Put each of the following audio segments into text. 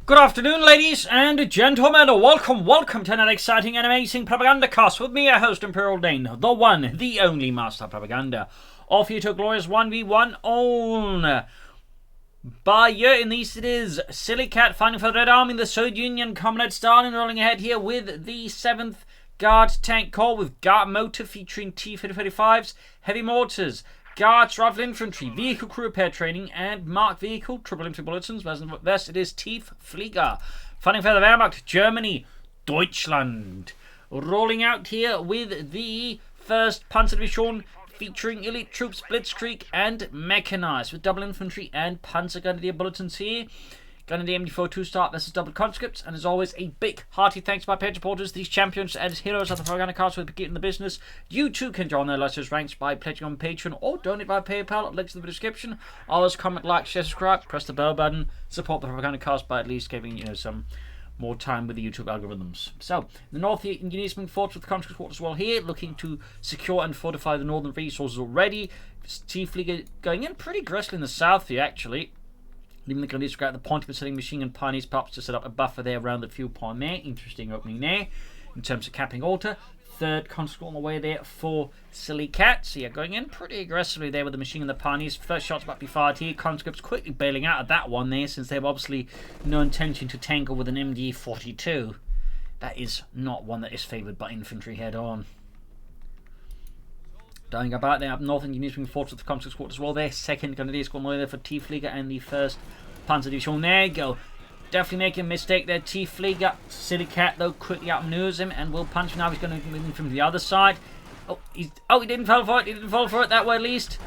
Good afternoon, ladies and gentlemen. Welcome to another exciting and amazing Propagandacast with me, your host, Imperial Dane, the one, the only master of propaganda. Off you to a glorious 1v1 on Bayeux in the east. It is Sillycat fighting for the Red Army, the Soviet Union, Comrade Stalin rolling ahead here with the 7th Guard Tank Corps with Guard Motor featuring T-35s, heavy mortars, Guards, Rifle Infantry, Vehicle Crew Repair Training, and Marked Vehicle, Triple Infantry Bulletins. West, it is Tiefflieger. Fighting for the Wehrmacht, Germany, Deutschland. Rolling out here with the 1st Panzerdivision, featuring elite troops, Blitzkrieg, and mechanized, with double infantry and Panzer Grenadier Bulletins here. Grenadier MD4 2-star versus double conscripts, and as always, a big hearty thanks to my page supporters, these champions and heroes of the Propagandacaster who begin the business. You too can join their illustrious ranks by pledging on Patreon or donate via PayPal. Links in the description. Always comment, like, share, subscribe, press the bell button, support the Propagandacast by at least giving some more time with the YouTube algorithms. So, the North Engineers moving forward with the conscript quarters as well here, looking to secure and fortify the northern resources already. Tiefflieger going in pretty aggressively in the south here, actually. Leaving the Grenadiers to go out the point of setting machine gun pioneers perhaps to set up a buffer there around the fuel point there. Interesting opening there in terms of capping altar. 3rd conscript on the way there for Sillycat. So yeah, going in pretty aggressively there with the machine gun, the pioneers. First shots about to be fired here. Conscripts quickly bailing out of that one there, since they have obviously no intention to tangle with an MD42. That is not one that is favoured by infantry head on. Dying about there up north, Engineers moving forward with the conscript squad as well there. 2nd Grenadiers going away there for Tiefflieger and the 1st Panzerdivision. There you go. Definitely making a mistake there. Tiefflieger. Sillycat though quickly outmaneuvers him and will punch him. Now he's going to be moving from the other side. He didn't fall for it. He didn't fall for it that way at least.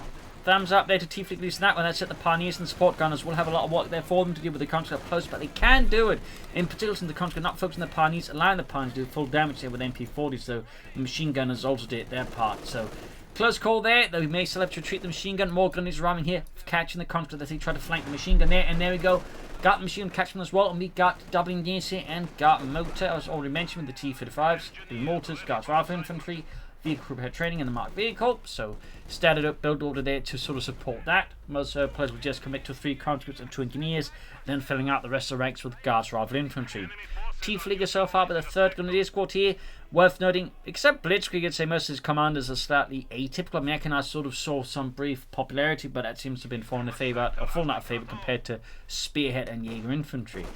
Thumbs up there to Tiefflieger at least that one. That's it. The pioneers and support gunners will have a lot of work there for them to deal with the conscript up close, but they can do it. In particular, since the conscript not focusing on the pioneers, allowing the pioneers to do full damage there with MP40s, so the machine gunners also did their part. So close call there, though we may still have to retreat the machine gun. More grenadiers arriving here, catching the conscript as they try to flank the machine gun there, and there we go. Got the machine gun catching as well, and we got double engineers here and got motor. I was already mentioned with the T-35s, the mortars, got rifle infantry, vehicle crew repair training, and the marked vehicle. So started up build order there to sort of support that. Most players will just commit to 3 conscripts and 2 engineers, then filling out the rest of the ranks with guards, rifle infantry. Tiefflieger so far with the 3rd Grenadier Squad here. Worth noting, except Blitzkrieg, I'd say most of his commanders are slightly atypical. Mechanized sort of saw some brief popularity, but that seems to have been fallen out of favour compared to Spearhead and Jaeger infantry.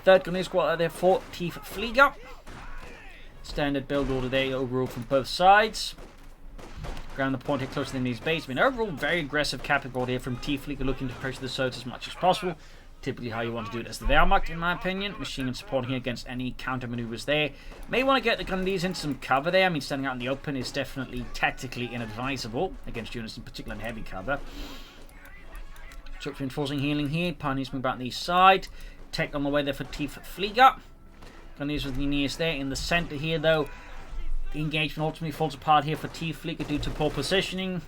3rd Grenadier Squad are there for Tiefflieger. Standard build order there overall from both sides. Ground the point here close to the enemy's base. I mean, overall, very aggressive capping order here from Tiefflieger, looking to pressure the Soviets as much as possible. Typically how you want to do it as the Wehrmacht, in my opinion. Machine gun supporting here against any counter maneuvers there. May want to get the Grenadiers into some cover there. I mean, standing out in the open is definitely tactically inadvisable against units, in particular in heavy cover. Troops reinforcing healing here. Pioneers move back on the east side. Tech on the way there for Tiefflieger. Grenadiers with the engineers there in the centre here, though. The engagement ultimately falls apart here for Tiefflieger due to poor positioning.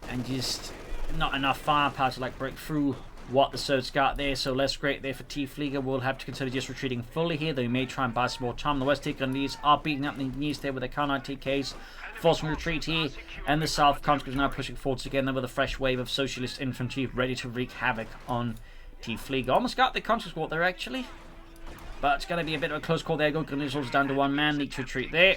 And just not enough firepower to break through what the Soviets got there, so less great there for Tiefflieger. We'll have to consider just retreating fully here, though we may try and buy some more time. The West Grenadiers are beating up the engineers there with their Car-9 TKs, forcing retreat here, and the South conscripts now pushing forwards again with a fresh wave of socialist infantry ready to wreak havoc on Tiefflieger. Almost got the conscript squad there actually, but it's going to be a bit of a close call there. Grenadiers also down to 1 man, need to retreat there.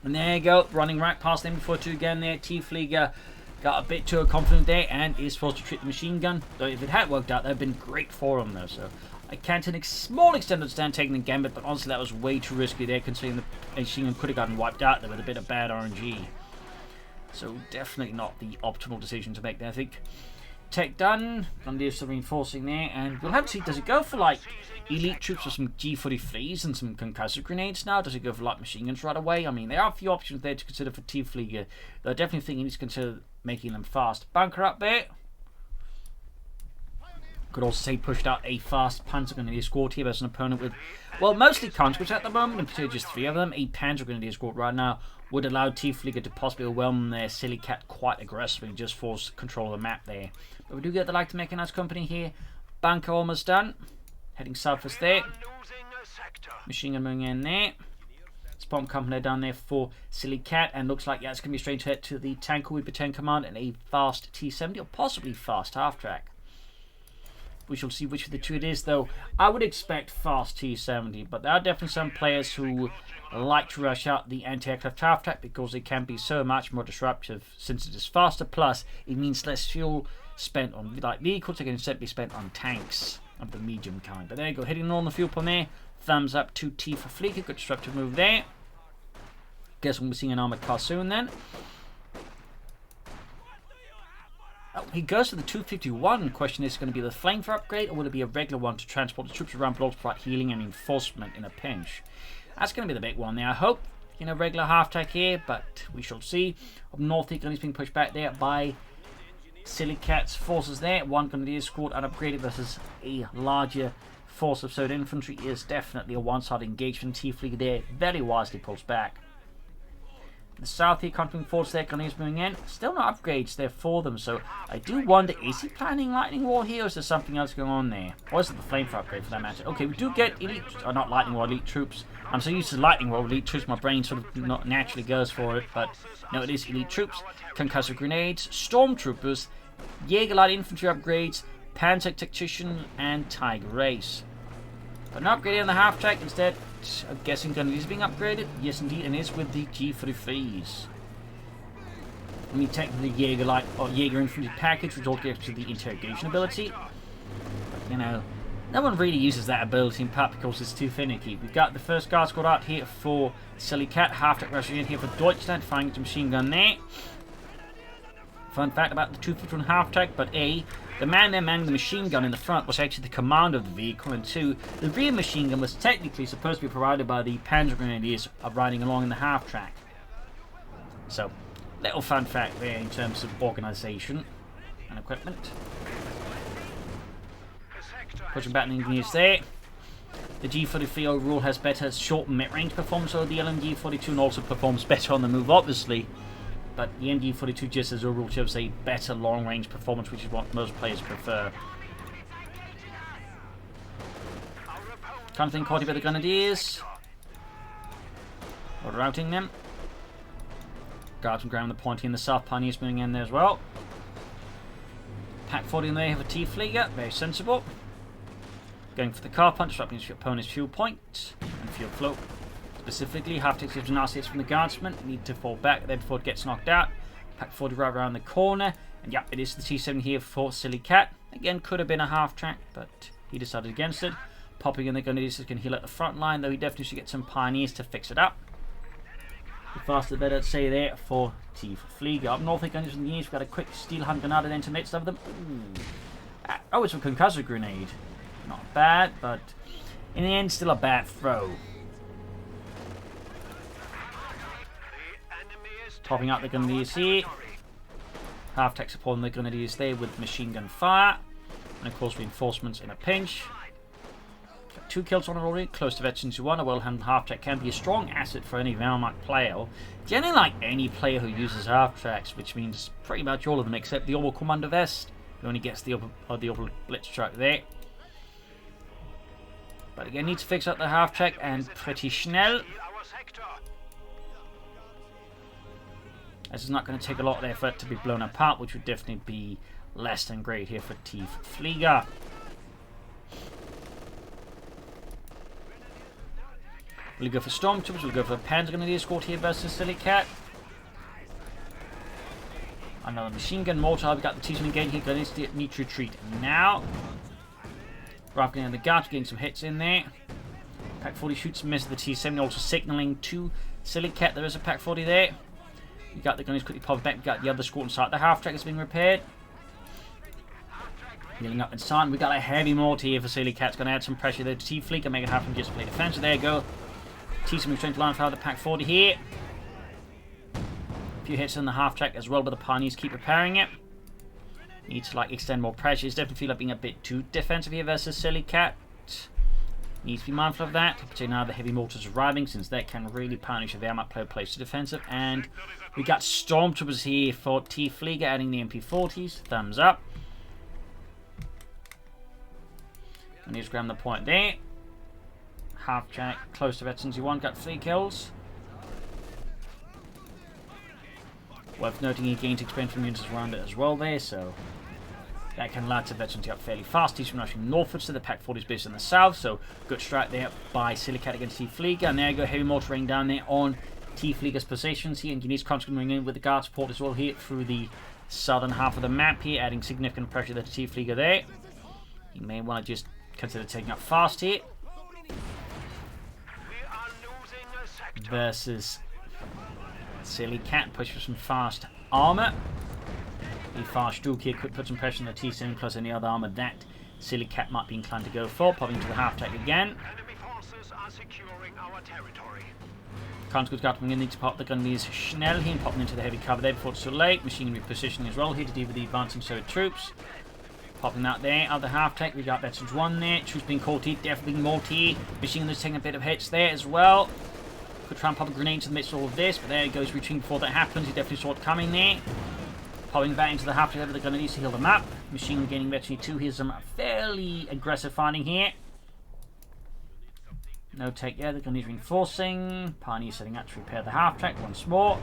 And there you go, running right past them before 2 again there. Tiefflieger got a bit too confident there and is forced to treat the machine gun. Though if it had worked out, that would have been great for him though. So I can to a small extent understand taking the gambit, but honestly that was way too risky there, considering the machine gun could have gotten wiped out there with a bit of bad RNG. So definitely not the optimal decision to make there, I think. Tech done, Grenadiers still reinforcing there, and we'll have to see, does it go for elite troops with some G43s and some concussive grenades now? Does it go for machine guns right away? I mean, there are a few options there to consider for Tiefflieger, though I definitely think he needs to consider making them fast. Bunker up there. Could also say pushed out a fast Panzer Grenadier squad here versus an opponent with, well, mostly conscripts at the moment, in particular just 3 of them. A Panzer Grenadier squad right now would allow Tiefflieger to possibly overwhelm their Sillycat quite aggressively and just force control of the map there. But we do get the like to mechanized company here. Bunker almost done. Heading southwest there. Machine gun moving in there. Spawn company down there for Sillycat, and looks like it's going to be a straight hit to the tank with 10 command and a fast T-70 or possibly fast half track. We shall see which of the two it is, though. I would expect fast T-70, but there are definitely some players who like to rush out the anti-aircraft half-track because it can be so much more disruptive since it is faster. Plus, it means less fuel spent on light vehicles. It can instead be spent on tanks of the medium kind. But there you go, hitting on the fuel pump there. Thumbs up to Tiefflieger. Good disruptive move there. Guess we'll be seeing an armored car soon then. Oh, he goes for the 251. Question is, going to be the flamethrower upgrade, or will it be a regular one to transport the troops around, but also provide healing and enforcement in a pinch? That's going to be the big one there. I hope, regular half-track here, but we shall see. Up north, he's being pushed back there by Sillycat's forces there. One Grenadier squad unupgraded versus a larger force of Soda infantry is definitely a one-sided engagement. Tiefflieger there very wisely pulls back. The south here, countering force there, Grenadiers moving in. Still no upgrades there for them, so I do wonder, is he planning Lightning War here, or is there something else going on there? Or is it the flamethrower upgrade for that matter? Okay, we do get elite, or not Lightning War, elite troops. I'm so used to Lightning War, elite troops, my brain sort of not naturally goes for it, but no, it is elite troops. Concussive grenades, stormtroopers, Jaeger light infantry upgrades, Panzer tactician, and Tiger race. But not upgraded on the half-track, instead, I'm guessing Grenadiers being upgraded. Yes, indeed, and is with the G33s. I mean, technically, Jaeger light or Jaeger infantry package, which all gives to the interrogation ability. But, no one really uses that ability in part because it's too finicky. We've got the first guard squad out here for Sillycat, half-track rushing in here for Deutschland, firing into machine gun there. Fun fact about the 251 half-track, but A, the man there manning the machine gun in the front was actually the commander of the vehicle, and 2, the rear machine gun was technically supposed to be provided by the Panzer Grenadiers riding along in the half-track. So, little fun fact there in terms of organisation and equipment. Pushing back in the engineers there. The G43 overall has better short mid-range performance over the LMG42 and also performs better on the move, obviously. But the MG42 just has overall shows a better long-range performance, which is what most players prefer. Kind of thing caught by the Grenadiers. We're routing them. Guards and ground the pointy in the south, Pioneers moving in there as well. Pack 40 in there for Tiefflieger, very sensible. Going for the car punch, disrupting your opponent's fuel point and fuel flow. Specifically, half takes an assets from the guardsman, need to fall back there before it gets knocked out. Pack 40 right around the corner, and yeah, it is the T7 here for Sillycat. Again, could have been a half track, but he decided against it. Popping in the Grenadiers can heal at the front line, though he definitely should get some Pioneers to fix it up. The faster the better, I'd say there for Tiefflieger. Up north, Grenadiers from the east, we've got a quick steel hand grenade into the midst of them. Ooh. Oh, it's a concussive grenade. Not bad, but in the end, still a bad throw. Popping out the Grenadiers here. Half-tech support on the Grenadiers there with machine gun fire. And of course reinforcements in a pinch. Got 2 kills on it already, close to veterans who won. A well-handled half-track can be a strong asset for any Wehrmacht player. Or generally like any player who uses half-tracks, which means pretty much all of them except the Orbital Commander Vest, who only gets the Orbital Blitz truck there. But again, need to fix up the half-track and pretty schnell. This is not going to take a lot of effort to be blown apart, which would definitely be less than great here for Tiefflieger. We'll go for Stormtroopers, we'll go for Panzer Grenadier Squad here versus Sillycat. Another machine gun mortar, we've got the T7 engaging here, Grenadiers need to retreat now. Rather getting the guards, getting some hits in there. Pack 40 shoots and misses the T7, also signalling to Sillycat there is a Pack 40 there. You got the Grenadiers quickly popping back. We got the other squad inside. The half-track is being repaired. Healing up inside. We got a heavy mortar here for Sillycat. Going to add some pressure there to Tiefflieger. Make it happen just play defense. So there you go. T7 strength line fire the Pack 40 here. A few hits in the half-track as well, but the Pioneers keep repairing it. Need to extend more pressure. It's definitely feel like being a bit too defensive here versus Sillycat. Needs to be mindful of that, particularly now the heavy mortars arriving, since that can really punish a Wehrmacht player plays to defensive. And we got Stormtroopers here for Tiefflieger, adding the MP40s. Thumbs up. And he's grabbing the point there. Half track, close to veterans you want, got 3 kills. Worth noting he gained experience from units around it as well there, so That can allow the veterans to get up fairly fast. He's rushing northwards to the Pack 40's base in the south, so good strike there by Sillycat against Tiefflieger. And there you go, heavy mortar raining down there on Tiefflieger's positions here, and he needs constant coming in with the guard support as well here through the southern half of the map here, adding significant pressure to Tiefflieger there. You may want to just consider taking up fast here. Versus Sillycat, push for some fast armor. The fast Duke here could put some pressure on the T7 plus any other armor that Sillycat might be inclined to go for. Popping to the half-tack again. Conscript's got coming in, need to pop the gunneries Schnell here and popping into the heavy cover there before it's too late. Machinery positioning as well here to deal with the advancing Soviet troops. Popping that there, out the half-tack, we got veterans 1 there. Troops being caught here, definitely being multi. Machine gunners taking a bit of hits there as well. Could try and pop a grenade into the midst of all of this, but there he goes, retreating before that happens. He definitely saw it coming there. Popping back into the half-tack with the gunneries to heal them up. Machine gun gaining veteran 2. Here's some fairly aggressive fighting here. No take there, the gunneries reinforcing. Pioneer setting up to repair the half-track once more.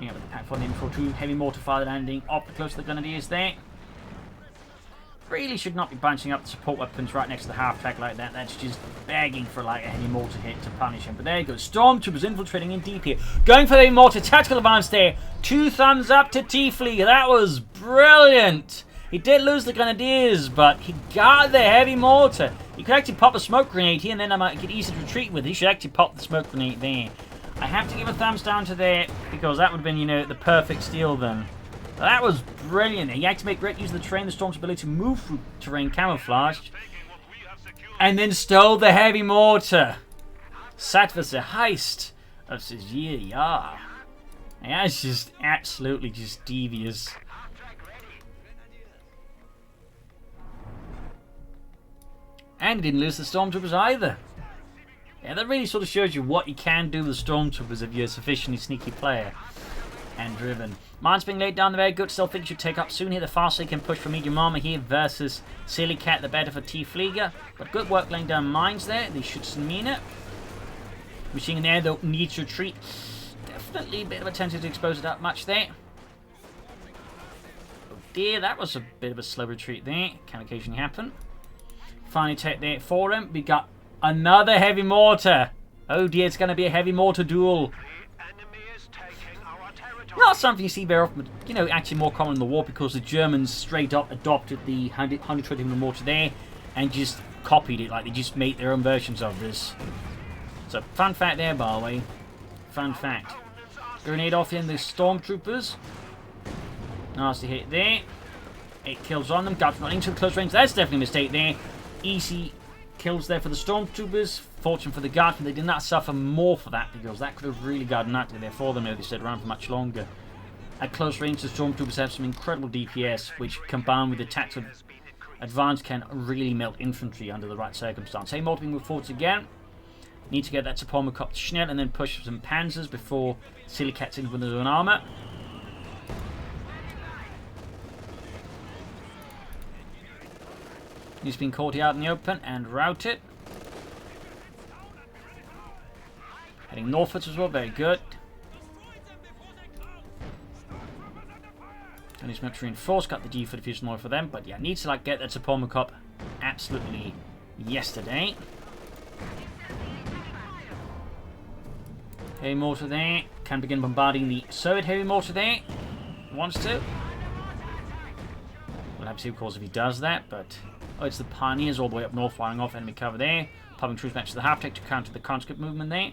Yeah, with the Pack 40 for 2 heavy mortar fire landing up close to the gunneries there. Really should not be bunching up the support weapons right next to the half-track like that. That's just begging for like a heavy mortar hit to punish him. But there you go, Stormtroopers infiltrating in deep here. Going for the heavy mortar, tactical advance there. 2 thumbs up to Tiefflieger. That was brilliant. He did lose the grenadiers, but he got the heavy mortar. He could actually pop a smoke grenade here, and then I might get easy to retreat with. He should actually pop the smoke grenade there. I have to give a thumbs down to there, because that would have been, you know, the perfect steal then. That was brilliant. He had to make great use of the terrain, the Storm's ability to move through terrain camouflaged, and then stole the heavy mortar. That was a heist of Sillycat. Yeah. That's just absolutely just devious. And he didn't lose the Stormtroopers either. Yeah, that really sort of shows you what you can do with Stormtroopers if you're a sufficiently sneaky player and driven. Mines being laid down the very good. Still think should take up soon here. The faster they can push for medium armor here versus Sillycat, the better for Tiefflieger. But good work laying down mines there. They should mean it. Machine in there though needs to retreat. Definitely a bit of a tendency to expose it up much there. Oh dear, that was a bit of a slow retreat there. Can occasionally happen. Finally take there for him. We got another heavy mortar. Oh dear, it's going to be a heavy mortar duel. Not something you see very often, but you know, actually more common in the war because the Germans straight up adopted the 120 mortar there and just copied it. Like they just made their own versions of this. So fun fact there, by the way. Fun fact. Grenade off in the Stormtroopers. Nasty hit there. 8 kills on them. Got running to close range. That's definitely a mistake there. Easy kills there for the Stormtroopers. Fortune for the Guardsmen. They did not suffer more for that because that could have really gotten out there for them if they stayed around for much longer. At close range, the Stormtroopers have some incredible DPS, which combined with the tactical advance can really melt infantry under the right circumstance. Hey, Mortar move forwards again. Need to get that Topoma Cop to Schnell and then push some panzers before Sillycat's in with his own armor. He's been caught out in the open and routed. Heading northwards as well, very good. And he's meant to reinforce, got the D for diffusion oil for them, but yeah, needs to like get that Topoma Cop absolutely yesterday. Heavy mortar there, can begin bombarding the Soviet heavy mortar there. Wants to. We'll have to see of course if he does that, but oh, it's the Pioneers all the way up north firing off enemy cover there. Popping troops back to the half-tech to counter the conscript movement there.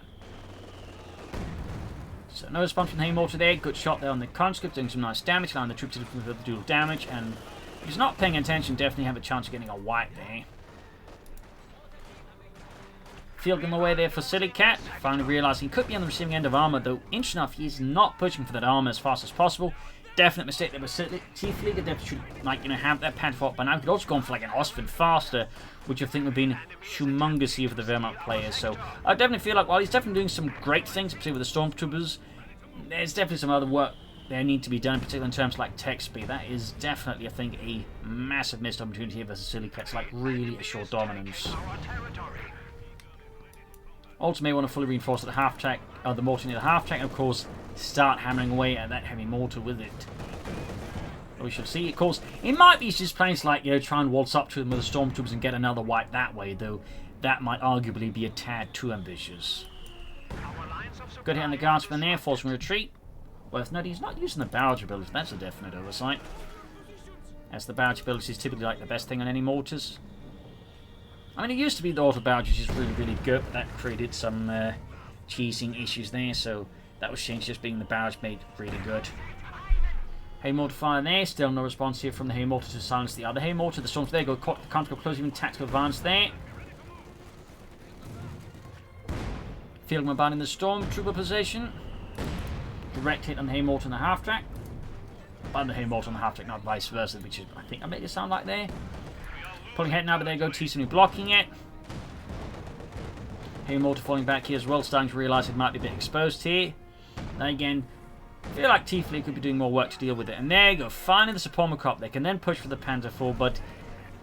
So no response from the heavy mortar there. Good shot there on the conscript, doing some nice damage, allowing the troops to do the dual damage. And if he's not paying attention, definitely have a chance of getting a wipe there. Field gun away there for Sillycat. Finally realising he could be on the receiving end of armour, though interesting enough, he is not pushing for that armour as fast as possible. Definite mistake there with Tiefflieger. Definitely should, like, you know, have that pad fought by now. Could also gone for like an Ostford faster, which I think would have been humongous here for the Wehrmacht players. So I definitely feel like while he's definitely doing some great things, particularly with the Stormtroopers, there's definitely some other work there need to be done, particularly in terms of like tech speed. That is definitely, I think, a massive missed opportunity here versus Sillycat's, like really a short dominance. Also may want to fully reinforce the half-track, the mortar near the half-track, and of course start hammering away at that heavy mortar with it. we shall see. Of course, it might be just playing to, like, you know, try and waltz up to them with the stormtroopers and get another wipe that way, though that might arguably be a tad too ambitious. Good hit on the guardsman there, forcing retreat. Worth noting, he's not using the barrage ability. That's a definite oversight. As the barrage ability is typically like the best thing on any mortars. I mean, it used to be the auto barrage, which is really, really good, but that created some cheesing issues there, so that was changed, just being the barrage made really good. Haymortar fire there, still no response here from the Haymortar to silence the other Haymortar. The storms there can't go close, even tactical advance there. Field Maband in the Stormtrooper position. Direct hit on the Haymortar on the half-track. But the Haymortar on the half-track, not vice versa, which is, I think I made it sound like there. Pulling head now, but there you go, T-70 blocking it. Haymortar falling back here as well, starting to realise it might be a bit exposed here. Then again, I feel like Tiefflieger could be doing more work to deal with it. And there you go, finding the Support. They can then push for the Panther 4, but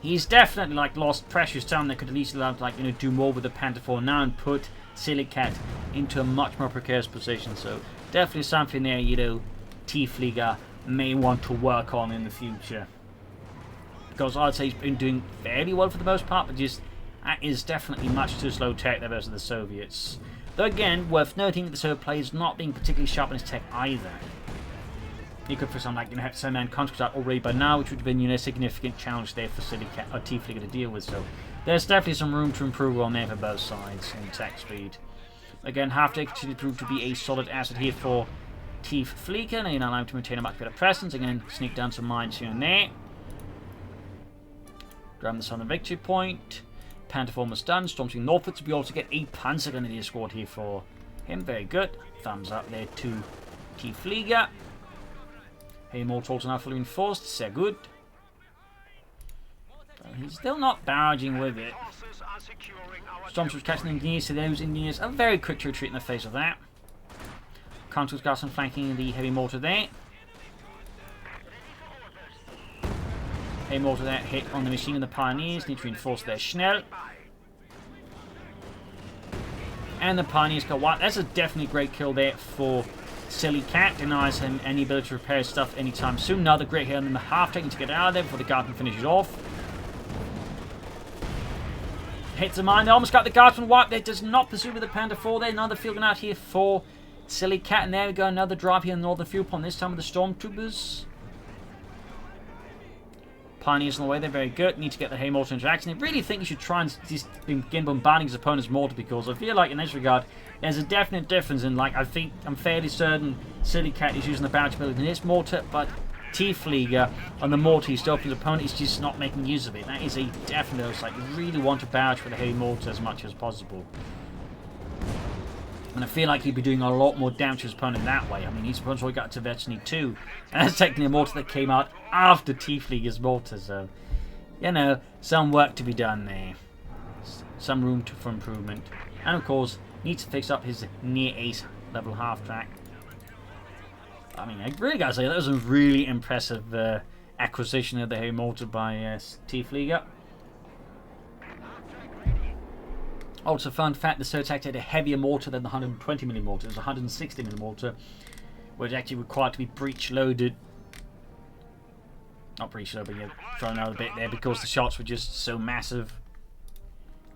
he's definitely like lost precious time. They could at least allow him to, like, you know, do more with the Panther 4 now and put Sillycat into a much more precarious position. So definitely something there, you know, Tiefflieger may want to work on in the future. Because I'd say he's been doing fairly well for the most part, but just that is definitely much too slow tech there versus the Soviets. Though again, worth noting that the Soviet player is not being particularly sharp in his tech either. He could, for some, like, you know, have to send man contracts out already by now, which would have been, you know, a significant challenge there for Sillycat or Tiefflieger to deal with. So there's definitely some room to improve on there for both sides in tech speed. Again, half-deck continue to prove to be a solid asset here for Tiefflieger, and you know, allow him to maintain a much better presence. Again, sneak down some mines here and there. Grab this on the victory point. Panther 4 almost done. Storming northward to be able to get a Panzer Grenadier squad here for him. Very good. Thumbs up there to Tiefflieger. Haymortar also now fully reinforced. Sehr good. But he's still not barraging with it. Stormtroopers catching engineers, so those engineers are very quick to retreat in the face of that. Consuls Garrison flanking the heavy mortar there. Haymortar there hit on the machine and the Pioneers. Need to reinforce their Schnell. And the Pioneers got one. That's a definitely great kill there for Sillycat. Denies him any ability to repair stuff anytime soon. Another great hit on the half, taking to get out of there before the Guardsman finishes off. Hits a mine. They almost got the Guardsman wiped there. Does not pursue with the Panther 4 there. Another field out here for Sillycat. And there we go. Another drive here in the northern fuel pond. This time with the Stormtroopers. Pioneers on the way, they're very good. Need to get the Haymortar interaction. I really think you should try and just begin bombarding his opponent's mortar, because I feel like in this regard, there's a definite difference in, like, I'm fairly certain Sillycat is using the barrage ability in his mortar, but Tiefflieger on the mortar he's stopping his opponent is just not making use of it. That is a definite, it's like, you really want to barrage for the Haymortar as much as possible. And I feel like he'd be doing a lot more damage to his opponent that way. I mean, his opponent's already got to Vetchny 2. And that's technically a mortar that came out after Tiefflieger's mortar. So, you know, some work to be done there. Some room for improvement. And of course, needs to fix up his near ace level half track. I mean, I really gotta say, that was a really impressive acquisition of the Haymortar by Tiefflieger. Also, fun fact, the Soviets had a heavier mortar than the 120mm mortar. It was a 160mm mortar, which actually required to be breech loaded. Not breech loaded, but yeah, thrown out a bit there because the shots were just so massive.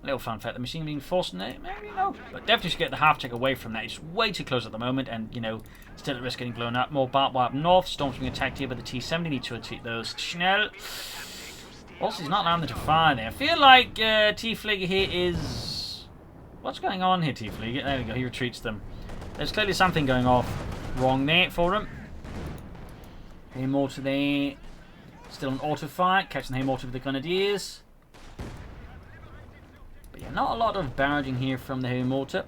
A little fun fact, the machine being forced in there, maybe no. But definitely should get the half check away from that. It's way too close at the moment, and, you know, still at risk of getting blown up. More barbed wire up north. Storms being attacked here by the T-70. Need to retreat those. Schnell. Also, he's not allowing them to fire there. I feel like Tiefflieger here is... What's going on here, Tiefflieger? There we go, he retreats them. There's clearly something going off wrong there for him. Haymortar there. Still an auto fight. Catching the Haymortar with the Grenadiers. But yeah, not a lot of barraging here from the Haymortar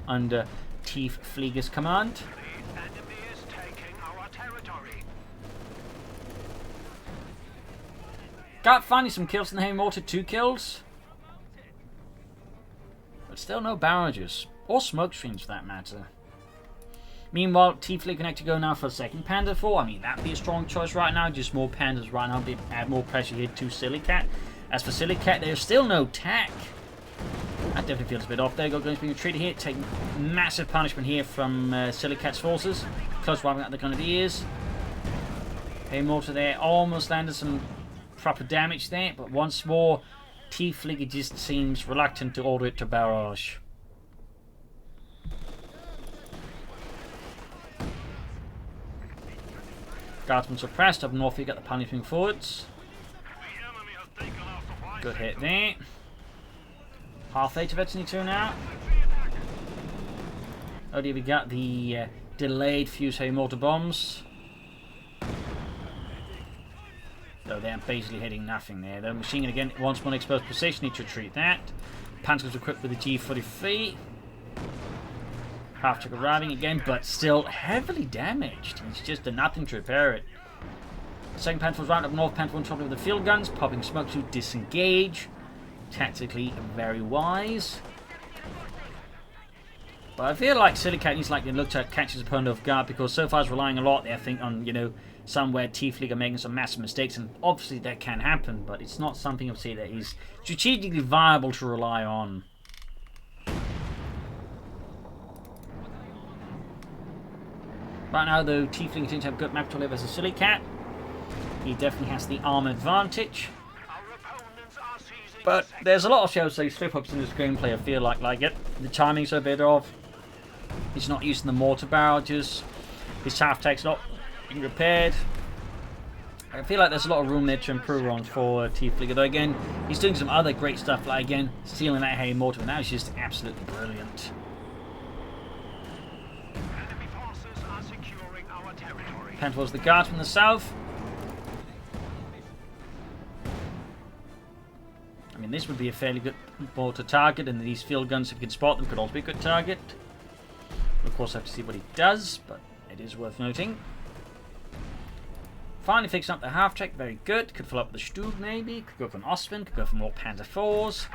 under Tiefflieger's command. Got finally some kills in the Haymortar. 2 kills. But still no barrages. Or smoke streams for that matter. Meanwhile, Tiefflieger can actually go now for a second Panther 4. I mean, that'd be a strong choice right now. Just more Panthers right now. They add more pressure here to Sillycat. As for Sillycat, there's still no tack. That definitely feels a bit off. There you go, going to be retreated here. Taking massive punishment here from Sillycat's forces. Close wiping out the Grenadiers. Heavy mortar there. Almost landed some proper damage there. But once more, Tiefflieger just seems reluctant to order it to barrage. Guardsmen suppressed. Up north, you got the punishing forwards. Good hit there. Half eight of Etsy 2 now. Oh dear, we got the delayed fuse heavy mortar bombs. So they're basically hitting nothing there. The machine gun again, once more exposed position, need to retreat that. Panzer's equipped with the G43. Half-check arriving again, but still heavily damaged. It's just done nothing to repair it. Second Panther was right up north, Panther on top of the field guns, popping smoke to disengage. Tactically very wise. But I feel like Sillycat needs to look to catch his opponent off guard, because so far he's relying a lot, I think, on, you know, somewhere Tiefflieger making some massive mistakes, and obviously that can happen, but it's not something of say that is strategically viable to rely on. Right now, though, Tiefflieger seems to have good map to live as a Sillycat. He definitely has the arm advantage. But there's a lot of, shall we say, slip-ups in this gameplay, I feel like it. The timing's a bit off. He's not using the mortar barrages. His half-tech's not being repaired. I feel like there's a lot of room there to improve on for Tiefflieger. Though again, he's doing some other great stuff, like again, stealing that heavy mortar, and that is just absolutely brilliant. Pen towards the guards from the south. I mean, this would be a fairly good mortar target, and these field guns, if you can spot them, could also be a good target. Of course, I have to see what he does, but it is worth noting. Finally fixing up the half-check, very good. Could fill up with the Stug maybe, could go for an Ostwind, could go for more Panther 4s.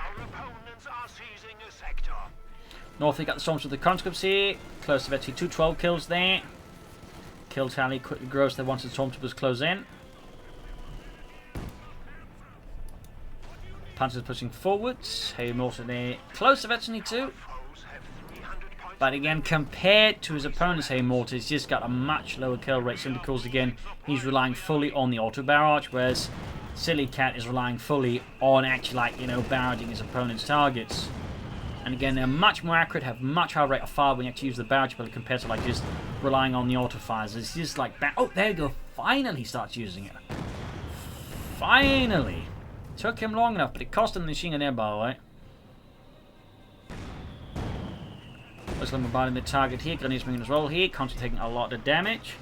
North, we got the Storms with the conscripts here. Close to Betsy 2, 12 kills there. Kill tally quickly grows there once the Stormtroopers close in. Panzer's pushing forwards. Heavy mortar there. Close to Betsy 2. But again, compared to his opponent's heavy mortar, he's just got a much lower kill rate, simply because again, he's relying fully on the auto barrage, whereas Sillycat is relying fully on actually, like, you know, barraging his opponent's targets. And again, they're much more accurate, have much higher rate of fire when you actually use the barrage ability compared to like just relying on the auto fires. It's just like that. Oh, there you go. Finally he starts using it. Finally. Took him long enough, but it cost him the machine gun there, by the way. Looks like we're biting the target here. Grenades bringing as well here. Constantly taking a lot of damage.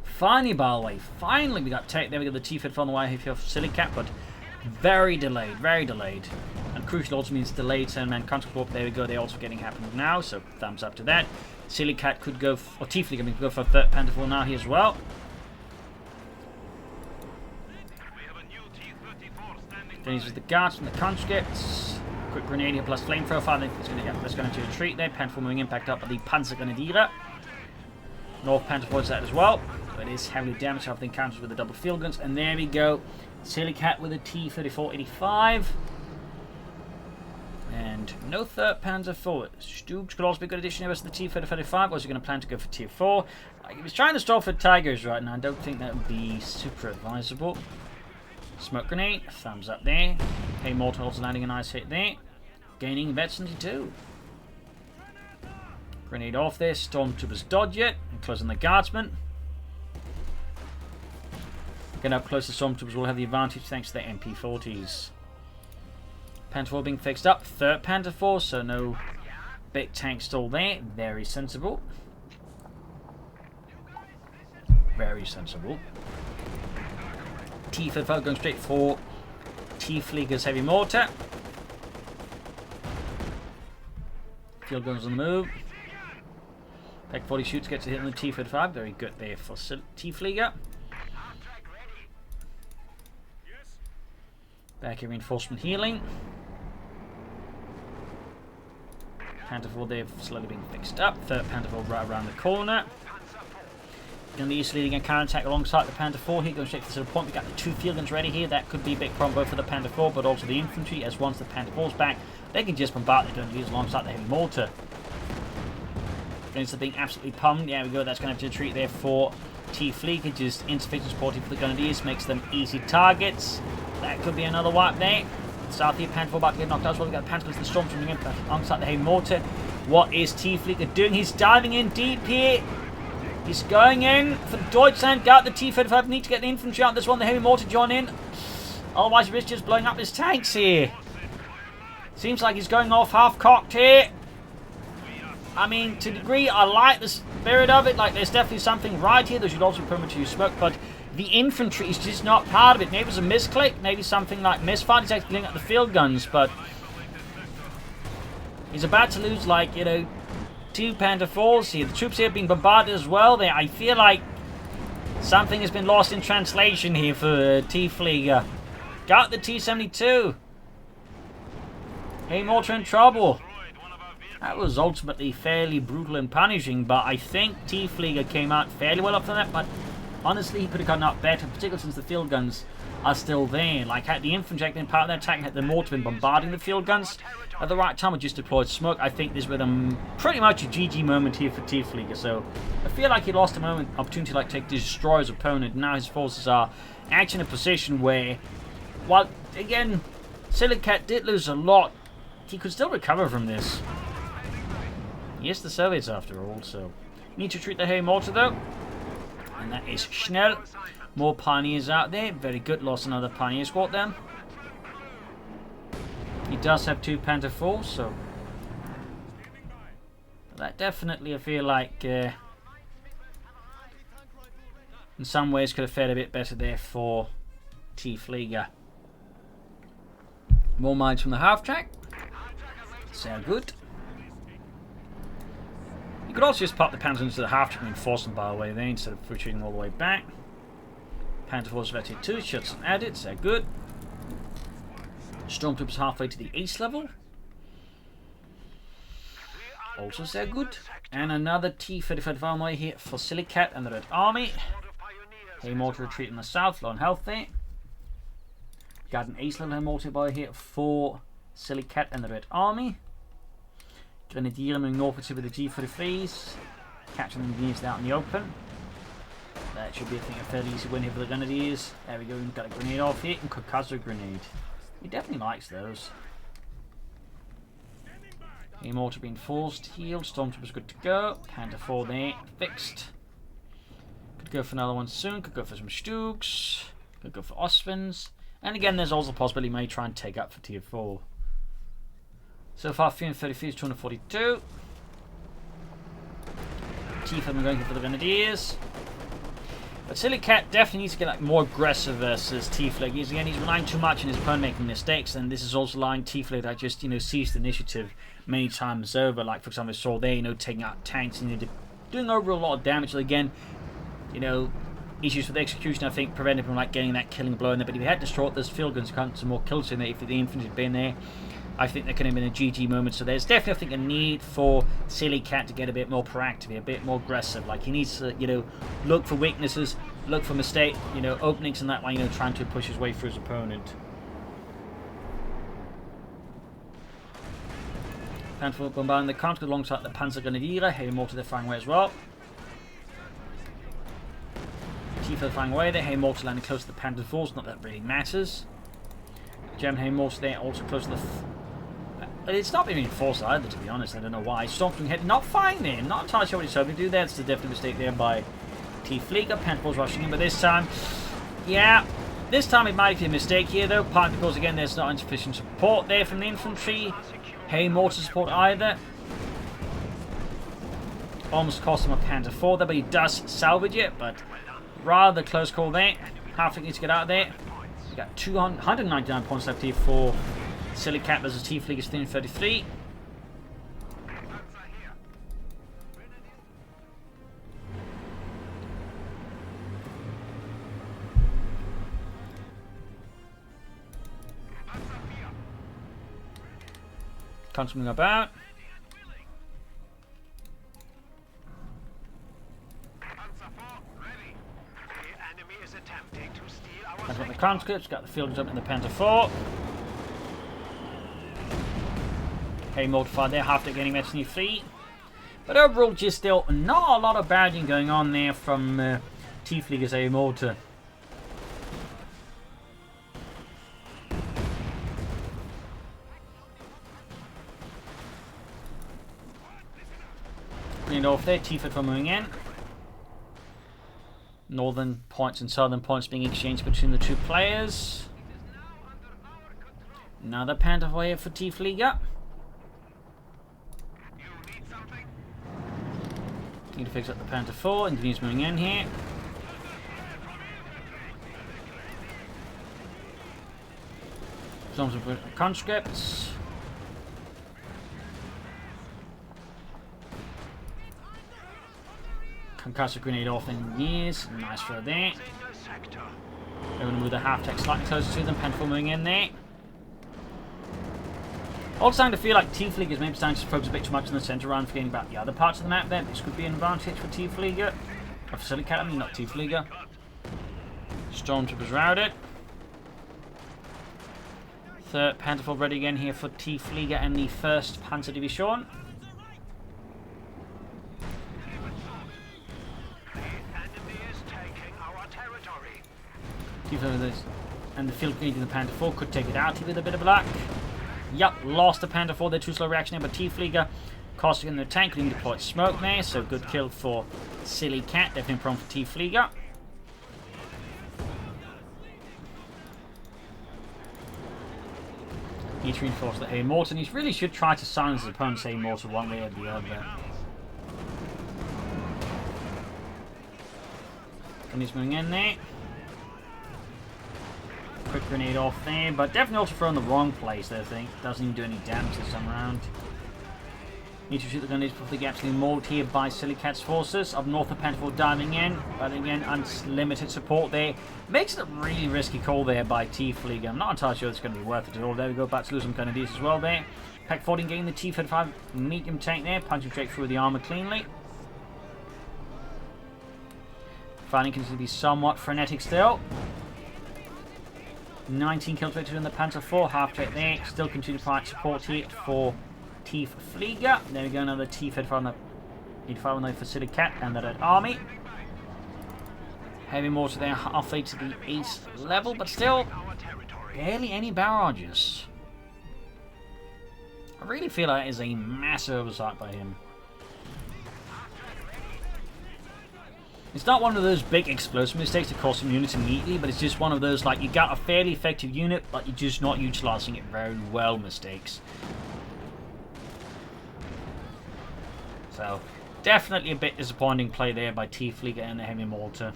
Finally, by the way, finally we got there. We got the T-Fit from the way here for Sillycat, but very delayed, very delayed. And crucial also means delayed 7-man contact warp. There we go. They're also getting happening now, so thumbs up to that. Sillycat could go, or Tiefflieger could go for a third Panther 4 now here as well. Then he's with the guards and the conscripts. Quick grenade here plus flamethrower fire. That's going to retreat there. Panther 4 moving impact up, but the Panzergrenadiere. North Panther avoids that as well. So it is heavily damaged after the encounters with the double field guns. And there we go. Sillycat with a T-3485. And no third Panzer forward. Stugs could also be a good addition to the T-35. Was he going to plan to go for Tier 4? He was trying to stall for Tigers right now. I don't think that would be super advisable. Smoke grenade. Thumbs up there. Hey, mortar also landing a nice hit there. Gaining Betsy 2. Grenade off there. Stormtroopers dodge it. And closing the guardsmen. Get up close, the Stormtroopers will have the advantage thanks to their MP40s. Panther 4 being fixed up. Third Panther 4, so no big tank stall there. Very sensible. Very sensible. T-35 going straight for Tiefflieger's heavy mortar. Field guns on the move. Pack 40 shoots, gets a hit on the T-35. Very good there for Tiefflieger. Back here, reinforcement healing. Panther 4 there slowly being fixed up. Third Panther 4 right around the corner. Going to be easily leading a counter-attack alongside the Panther 4 here. Going straight to the point. We got the two field guns ready here. That could be a big problem both for the Panther 4 but also the infantry, as once the Panther 4's back, they can just bombard. They don't use alongside the heavy mortar. Instead of being absolutely pumped, yeah, we go. That's going to have to retreat there for Tiefflieger just insufficient supporting for the Grenadiers, makes them easy targets. That could be another wipe there. South here, Panther about to get knocked out as well. We've got the Panther, the Storm coming in alongside the Hay Mortar. What is Tiefflieger doing? He's diving in deep here. He's going in for Deutschland. Got the T-35. Need to get the infantry out this one. The Heavy Mortar join in. Otherwise, he risks just blowing up his tanks here. Seems like he's going off half-cocked here. I mean, to a degree, I like the spirit of it. Like, there's definitely something right here. There should also be permit to use smoke, but the infantry is just not part of it. Maybe it was a misclick. Maybe something like misfire. He's actually getting up the field guns, but he's about to lose, like, you know, 2 Panther 4s here. The troops here are being bombarded as well. There, I feel like something has been lost in translation here for Tiefflieger. Got the T-72. Hay Mortar in trouble. That was ultimately fairly brutal and punishing, but I think Tiefflieger came out fairly well up from that, but honestly, he could have gotten out better, particularly since the field guns are still there. Like, had the infantry been part of that attack, had the mortar been bombarding the field guns at the right time, or just deployed smoke, I think this would have pretty much a GG moment here for Tiefflieger. So I feel like he lost a moment, opportunity to, like, take destroy his opponent. Now his forces are actually in a position where, while again Sillycat did lose a lot, he could still recover from this. Yes, the Soviets after all, so need to treat the Hay Mortar though. And that is Schnell. More Pioneers out there. Very good. Lost another Pioneer squad then. He does have 2 Panther 4s, so that definitely, I feel like, in some ways could have fared a bit better there for Tiefflieger. More mines from the half track. So good. You could also just pop the Panthers into the half track and force them by the way there instead of retreating all the way back. Panther Force Vetted 2, shots and added, so good. Stormtroopers halfway to the ace level. Also so good. And another T-35 armory here for Sillycat and the Red Army. Hay Mortar retreat in the south, low on health there. Got an ace level Hay Mortar by here for Sillycat and the Red Army. Grenadier moving northwards with the G-33s. Catching the units out in the open. That should be, I think, a fairly easy win here for the Grenadiers. There we go, we've got a grenade off here, and Coh2 grenade. He definitely likes those. Hay Mortar being forced, healed, Stormtroopers good to go. Panther 4 there, fixed. Could go for another one soon, could go for some Stugs, could go for Ostvins. And again, there's also the possibility he may try and take up for Tier 4. So far, 333 is 242. Tiefflieger going for the Grenadiers. But Sillycat definitely needs to get like more aggressive versus Tiefflieger. Again, he's relying too much on his opponent making mistakes, and this is also allowing Tiefflieger that just, you know, seized the initiative many times over. Like, for example, I saw there, you know, taking out tanks and doing overall a lot of damage. So again, you know, issues with execution, I think, prevented him from like getting that killing blow in there. But if he had destroyed those field guns, count some more kills in there. If the infantry had been there, I think there could have been a GG moment. So there's definitely, I think, a need for Sillycat to get a bit more proactive, a bit more aggressive. Like, he needs to, you know, look for weaknesses, look for mistake, you know, openings, and that way, you know, trying to push his way through his opponent. Panther bombarding the counter alongside the Panzer Grenadier. Hay Mortar, they're firing away as well. Tiefflieger firing away there. Hay Mortar landing close to the Panther Force. Not that really matters. German Hay Mortar there, also close to the. It's not been reinforced either, to be honest. I don't know why. Stormtrooping head, not fine there. Not entirely sure what he's hoping to do there. It's a definite mistake there by Tiefflieger. Panther's rushing in, but this time, yeah, this time it might be a mistake here though. Partly because again, there's not insufficient support there from the infantry. Hay Mortar support either. Almost cost him a Panther 4 there, but he does salvage it. But rather close call there. Halfling needs to get out of there. We got 199 points left here for Sillycat versus Tiefflieger's 333. Continuing about. I've got the conscripts, got the field up in the Panther 4. Hay Mortar fire there, half getting Metany free. But overall, just still not a lot of barraging going on there from Tiefflieger's heavy mortar. Bring it off there, Tiefflieger moving in. Northern points and southern points being exchanged between the two players. Another Panther here for Tiefflieger. Need to fix up the Panther 4. Engineers moving in here. Some conscripts. Concussive grenade off engineers. Nice throw there. They're going to move the half-tech slightly closer to them. Panther 4 moving in there. Also starting to feel like Tiefflieger is maybe starting to focus a bit too much on the centre round, forgetting about the other parts of the map there. This could be an advantage for Tiefflieger. Or for Sillycat, I mean, not Tiefflieger. Stormtroopers routed. Third Panther ready again here for Tiefflieger and the 1st Panzer Division. Tiefflieger and the field grenade in the Panther 4 could take it out with a bit of luck. Yup, lost the Panther 4. They're too slow reaction there, but Tiefflieger costing in the tank, couldn't deploy smoke there, so good kill for Sillycat. Definitely prone for Tiefflieger. Need to reinforce the heavy mortar, and he really should try to silence his opponent's heavy mortar one way or the other. And he's moving in there. Quick grenade off there, but definitely also thrown in the wrong place there, I think. Doesn't even do any damage this time around. Need to shoot the grenades before they get absolutely mauled here by Sillycat's forces. Up north, the Panther 4 diving in, but again, unlimited support there. Makes it a really risky call there by Tiefflieger. I'm not entirely sure it's going to be worth it at all. There we go, back to lose some grenadiers as well there. Pack 14 getting the T-35 medium tank there, punching straight through the armor cleanly. Fighting continues to be somewhat frenetic still. 19 kills in the Panther 4, half-tech there. Still continue to provide support here for Tiefflieger. There we go, another T-35 on the for Sillycat and the Red Army. Heavy mortar there, halfway to the east level, but still barely any barrages. I really feel like it is a massive oversight by him. It's not one of those big explosive mistakes that cost him units immediately, but it's just one of those, like, you got a fairly effective unit, but you're just not utilising it very well mistakes. So, definitely a bit disappointing play there by Tiefflieger and the heavy mortar.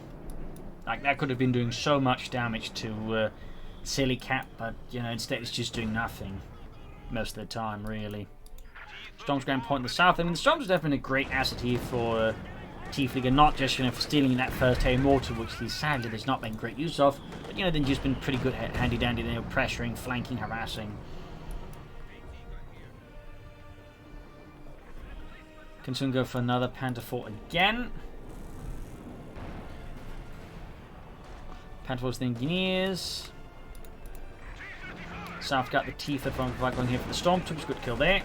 Like, that could have been doing so much damage to Sillycat, but, you know, instead it's just doing nothing most of the time, really. Storm's Grand Point in the south. I mean, the Storm's definitely a great asset here for Tiefflieger, not just, you know, for stealing that first heavy mortar, which he sadly has not been great use of, but, you know, then just been pretty good handy-dandy, you know, pressuring, flanking, harassing. Can soon go for another Panther 4 again. Panther 4's the engineers. South got the T-35 from going here for the Stormtroopers, good kill there.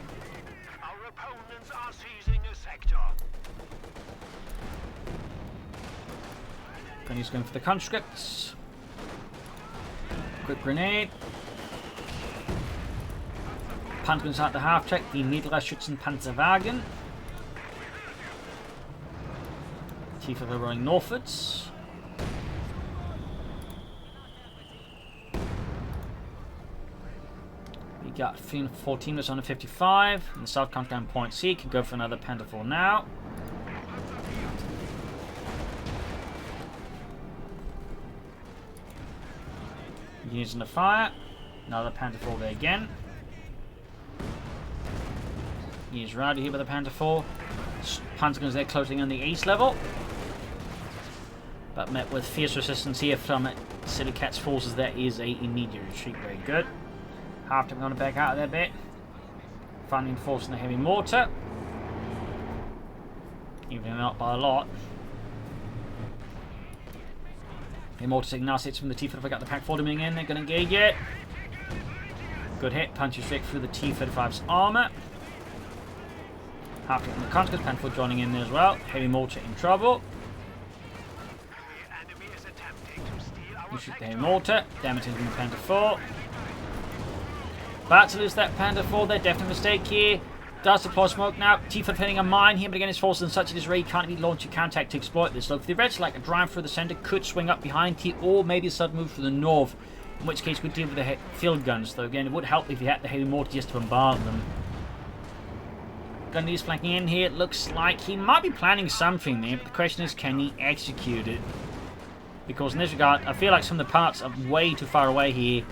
Our opponents are seizing a sector. Then he's going for the conscripts. Quick grenade. Panther goes out the half-track, the Niederschützen Panzerwagen. T-35 rolling northwards. We got 14 that's on the 55. And the south comes down point C. Can go for another Panther 4 now. Using the fire. Another Panther 4 there again. He's routed here by the Panther 4. Panther guns there closing on the east level. But met with fierce resistance here from Sillycat's forces. There is a immediate retreat. Very good. Half time going to back out of there a bit. Finally enforcing the heavy mortar. Even out by a lot. The mortar taking nasty hits from the T-35. Got the pack 4 coming in. They're going to engage it. Good hit. Punches straight through the T-35's armor. Half hit on the conscripts. Panther 4 joining in there as well. Heavy mortar in trouble. You shoot the mortar. Damaging the Panther 4. About to lose that Panther 4 there. Definite mistake here. Does deploy smoke now. Tiefflieger defending a mine here, but again his forces in such a disarray can't even launch a counterattack to exploit this. So theoretically, like a drive through the centre could swing up behind here, or maybe a sudden move to the north, in which case we'd deal with the field guns. Though again, it would help if you had the heavy mortar just to bombard them. Gundy's flanking in here. It looks like he might be planning something there, but the question is, can he execute it? Because in this regard, I feel like some of the parts are way too far away here,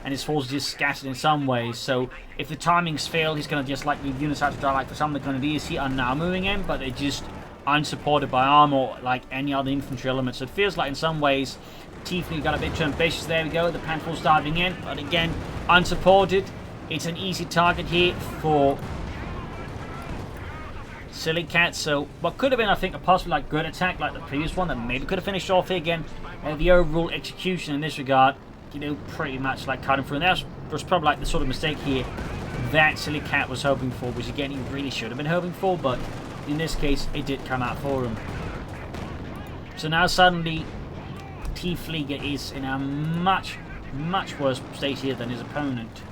and his forces just scattered in some ways. So if the timings fail, he's going to just like the units out to die. Like for some of the grenadiers here are now moving in, but they're just unsupported by armor like any other infantry element. So it feels like in some ways Tiefflieger got a bit too ambitious. There we go, the Panther's diving in, but again unsupported. It's an easy target here for Sillycat. So what could have been, I think, a possibly like good attack like the previous one that maybe could have finished off here again. The overall execution in this regard, you know, pretty much like cutting through. And that was probably like the sort of mistake here that Sillycat was hoping for, which again he really should have been hoping for, but in this case it did come out for him. So now suddenly Tiefflieger is in a much worse state here than his opponent.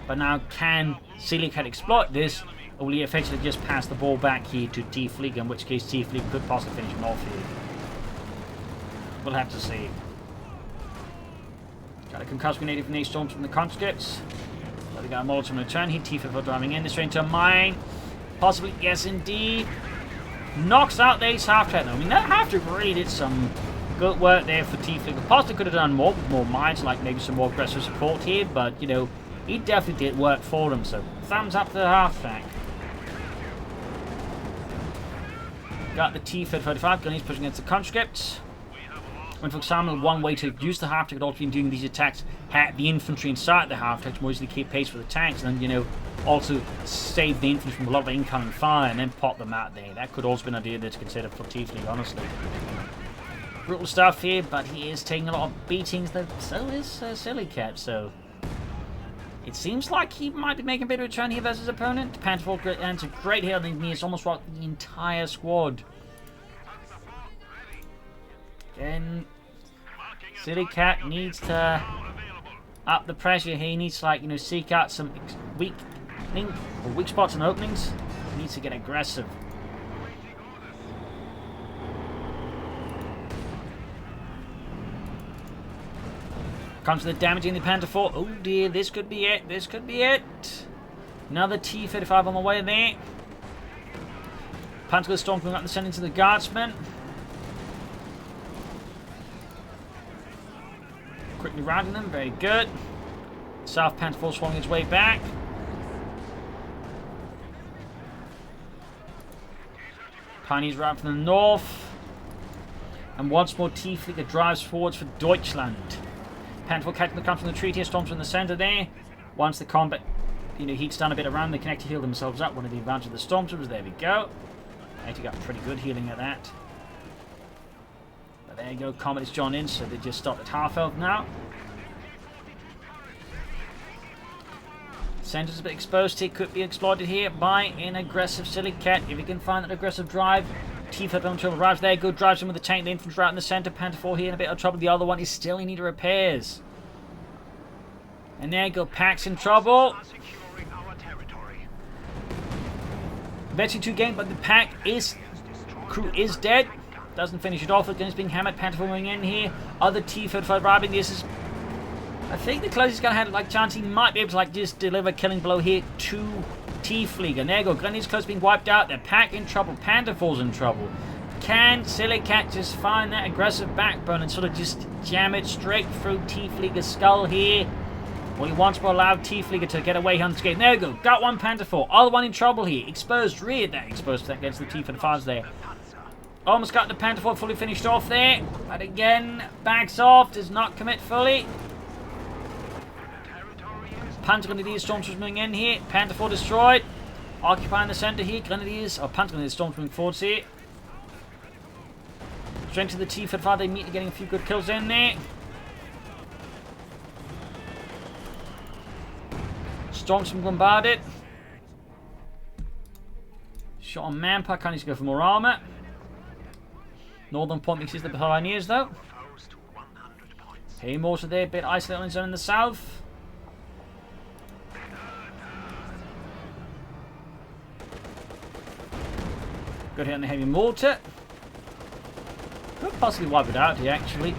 But now can Sillycat exploit this, or will he effectively just pass the ball back here to Tiefflieger, in which case Tiefflieger could possibly finish him off here. We'll have to see. Got a concussed grenade from these storms from the conscripts. But we got a Molotov in return here. Tiefflieger driving in this way into a mine. Possibly, yes indeed. Knocks out the half-track though. I mean, that half-track really did some good work there for Tiefflieger. Possibly could have done more with more mines, like maybe some more aggressive support here. But, you know, he definitely did work for him. So, thumbs up to the half-track. Got the T-35 gun. He's pushing against the conscripts. When, for example, one way to use the half-track could also be doing these attacks, had the infantry inside the half-track to more easily keep pace with the tanks, and then, you know, also save the infantry from a lot of incoming fire and then pop them out there. That could also be an idea there to consider for Tiefflieger, honestly. Brutal stuff here, but he is taking a lot of beatings, though so is Sillycat, so it seems like he might be making a bit of a return here versus his opponent. Panther lands a great hit on the knee. It's almost like the entire squad. Then Sillycat needs to up the pressure here. He needs to, like, you know, seek out some weak spots and openings. He needs to get aggressive. Comes to the damaging the Panther 4. Oh dear, this could be it. This could be it. Another T-35 on the way there. Panther goes storm coming up and sending to the guardsmen. Quickly rounding them, very good. South Panther 4 swallowing its way back. Pioneers right from the north. And once more Tiefflieger drives forwards for Deutschland. Panther 4 catching the count from the treaty, storms in the centre there. Once the combat, you know, heats down a bit around, they can actually heal themselves up. One of the advantages of the stormtroopers, there we go. Actually got pretty good healing at that. But there you go, combat is drawn in, so they just stopped at half health now. Centre's a bit exposed here, could be exploited here by an aggressive Sillycat. If he can find that aggressive drive, Tiefflieger arrives there, good drives in with the tank, the infantry out in the centre. Panther 4 here in a bit of trouble, the other one is still in need of repairs. And there you go, Pack's in trouble. Veteran 2 game, but the Pack crew is dead. Doesn't finish it off, again it's being hammered. Panther 4 going in here. Other T-35 arriving. This is, I think, the closest gonna have like chance he might be able to like just deliver a killing blow here to Tiefflieger. And there you go, Grenadiers close being wiped out. They're Pack in trouble. Panther 4's in trouble. Can Sillycat just find that aggressive backbone and sort of just jam it straight through Tiefflieger's skull here? Well, he once more allowed Tiefflieger to get away unscathed. There we go, got one Panther 4. Other one in trouble here. Exposed rear, that exposed against the T-35s there. Almost got the Panther 4 fully finished off there. But again, backs off, does not commit fully. Panther Grenadiers Stormtroopers moving in here. Panther 4 destroyed. Occupying the centre here. Grenadiers, or Panther Grenadiers Stormtroopers moving forwards here. Strength to the T-35, they immediately getting a few good kills in there. Stormtroopers bombarded. Shot on Manpower, can't need to go for more armour. Northern Point mixes the Pioneers though. Hey, Mortar there, a bit isolated on his own in the south. Good hit on the heavy mortar. Could possibly wipe it out here, actually.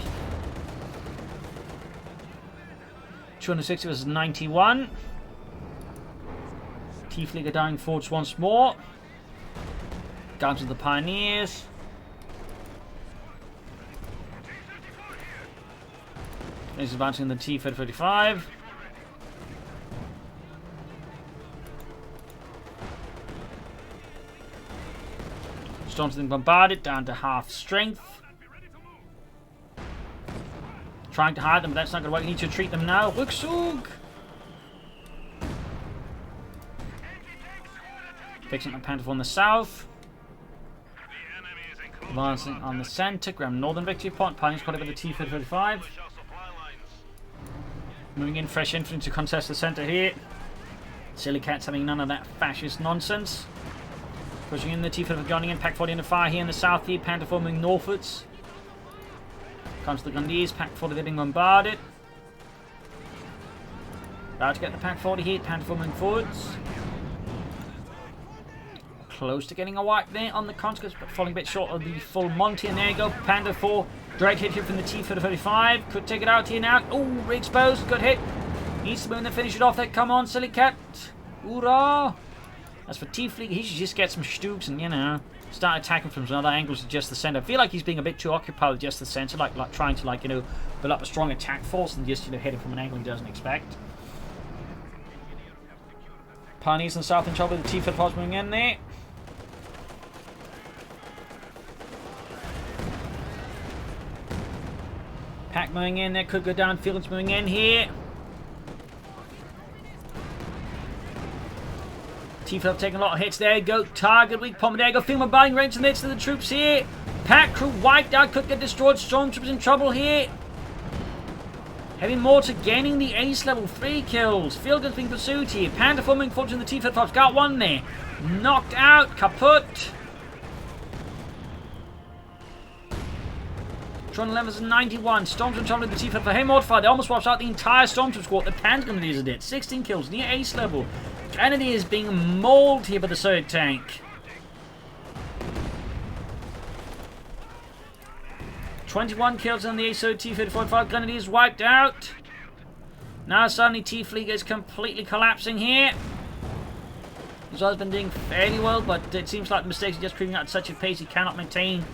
260 versus 91. Tiefflieger dying forwards once more. Down to the Pioneers. He's advancing the T-35. Storms being bombarded down to half strength. Trying to hide them, but that's not going to work. You need to retreat them now. Rückzug! Fixing the Panther on the south. Advancing on the centre. Graham Northern victory point. Pioneers caught it with the T-35. Moving in fresh infantry to contest the centre here. Sillycat's having none of that fascist nonsense. Pushing in the T-35 gunning in. Pack 40 under fire here in the south here. Panther forming northwards. Comes the Grenadiers. Pack 40 they're being bombarded. About to get the Pack 40 here. Panther forming forwards. Close to getting a wipe there on the conscripts, but falling a bit short of the full Monty. And there you go. Panther 4. Direct hit here from the T-35. Could take it out here now. Oh, re-exposed. Good hit. Needs to move and finish it off there. Come on, Sillycat. Hoorah. As for Tiefflieger, he should just get some stooks and, you know, start attacking from some other angles to just the centre. I feel like he's being a bit too occupied with just the centre, like trying to, you know, build up a strong attack force and just, you know, hit it from an angle he doesn't expect. Pioneers in the south in trouble with the T-35 moving in there. Pack moving in there, could go down. Fields moving in here. T-35 taking a lot of hits. There you go. Target weak. Pomadego. Field bombarding range in the midst of the troops here. Pack crew wiped out. Could get destroyed. Stormtroopers in trouble here. Heavy mortar gaining the ace level. 3 kills. Field guns being pursued here. Panther forming forward in the T-35. Got one there. Knocked out. Kaput. 211 and 91. Stormtrooper trouble with the T-35. Hey, mortified. They almost wiped out the entire Stormtrooper squad. The Panther Grenadiers are dead. 16 kills. Near ace level. Grenadiers being mauled here by the third tank. 21 kills on the ASO T-35. Grenadiers wiped out. Now suddenly Tiefflieger is completely collapsing here. He's always been doing fairly well, but it seems like the mistakes are just creeping out at such a pace he cannot maintain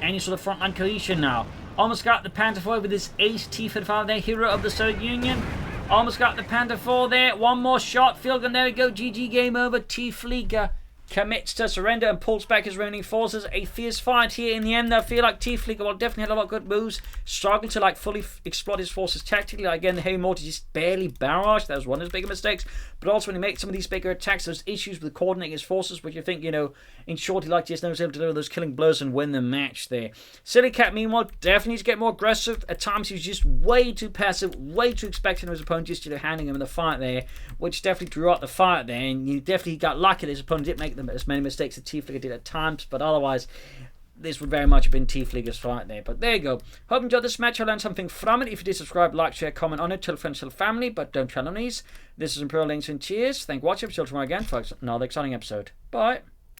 any sort of frontline cohesion now. Almost got the Panther 4 with his ace T-35 there, hero of the Soviet Union. Almost got the Panther 4 there. One more shot. Field gun. There we go. GG. Game over. Tiefflieger commits to surrender and pulls back his remaining forces. A fierce fight here in the end. I feel like Tiefflieger will definitely had a lot of good moves. Struggled to fully exploit his forces tactically. Again, the heavy mortar just barely barraged. That was one of his bigger mistakes. But also when he makes some of these bigger attacks, there's issues with coordinating his forces, which you think, you know, in short, he just never was able to deliver those killing blows and win the match there. Sillycat, meanwhile, definitely needs to get more aggressive. At times, he was just way too passive, way too expectant of his opponent, just, you know, handing him in the fight there, which definitely drew out the fight there. And he definitely got lucky that his opponent didn't make as many mistakes that Tiefflieger did at times, but otherwise, this would very much have been Tiefflieger's fight there. But there you go. Hope you enjoyed this match. I learned something from it. If you did, subscribe, like, share, comment on it. Tell friends, tell family, but don't tell enemies. This is Imperial Links and cheers. Thank you for watching. Till tomorrow again for another exciting episode. Bye.